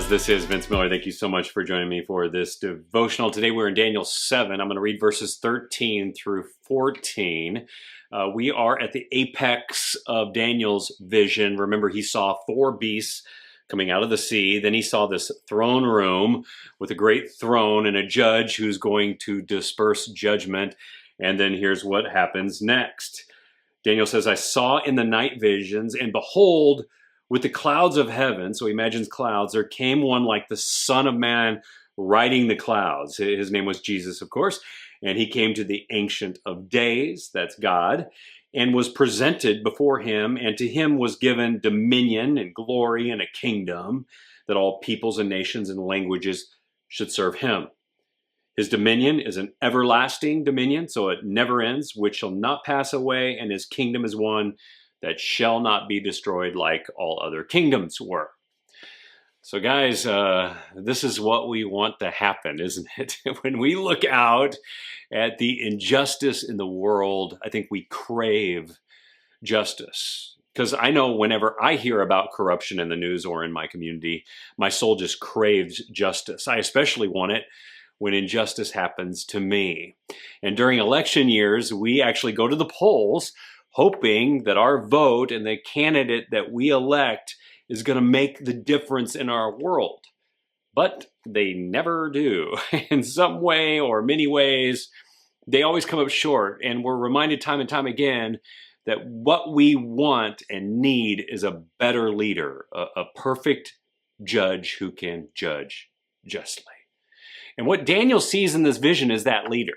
This is Vince Miller. Thank you so much for joining me for this devotional. Today we're in Daniel 7. I'm going to read verses 13 through 14. We are at the apex of Daniel's vision. Remember, he saw four beasts coming out of the sea. Then he saw this throne room with a great throne and a judge who's going to disperse judgment. And then here's what happens next. Daniel says, I saw in the night visions, and behold, with the clouds of heaven, so he imagines clouds, there came one like the Son of Man riding the clouds. His name was Jesus, of course, and he came to the Ancient of Days, that's God, and was presented before him, and to him was given dominion and glory and a kingdom that all peoples and nations and languages should serve him. His dominion is an everlasting dominion, so it never ends, which shall not pass away, and his kingdom is one that shall not be destroyed like all other kingdoms were. So guys, this is what we want to happen, isn't it? When we look out at the injustice in the world, I think we crave justice. Because I know whenever I hear about corruption in the news or in my community, my soul just craves justice. I especially want it when injustice happens to me. And during election years, we actually go to the polls hoping that our vote and the candidate that we elect is going to make the difference in our world. But they never do. In some way or many ways, they always come up short. And we're reminded time and time again that what we want and need is a better leader, a perfect judge who can judge justly. And what Daniel sees in this vision is that leader.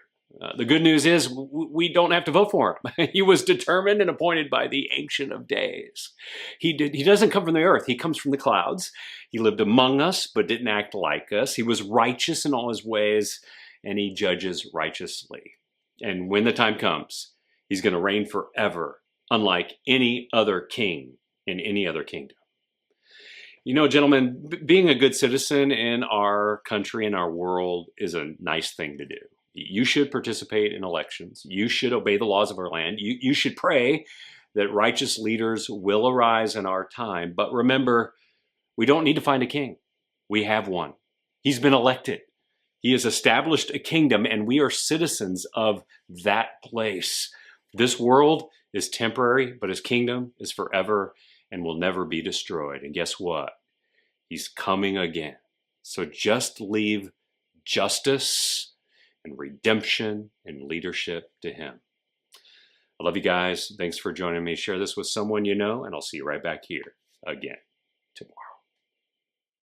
The good news is we don't have to vote for him. He was determined and appointed by the Ancient of Days. He doesn't come from the earth. He comes from the clouds. He lived among us, but didn't act like us. He was righteous in all his ways, and he judges righteously. And when the time comes, he's going to reign forever, unlike any other king in any other kingdom. You know, gentlemen, being a good citizen in our country and our world is a nice thing to do. You should participate in elections. You should obey the laws of our land. You should pray that righteous leaders will arise in our time. But remember, we don't need to find a king. We have one. He's been elected. He has established a kingdom, and we are citizens of that place. This world is temporary, but his kingdom is forever and will never be destroyed. And guess what? He's coming again. So just leave justice and redemption and leadership to him. I love you guys. Thanks for joining me. Share this with someone you know, and I'll see you right back here again tomorrow.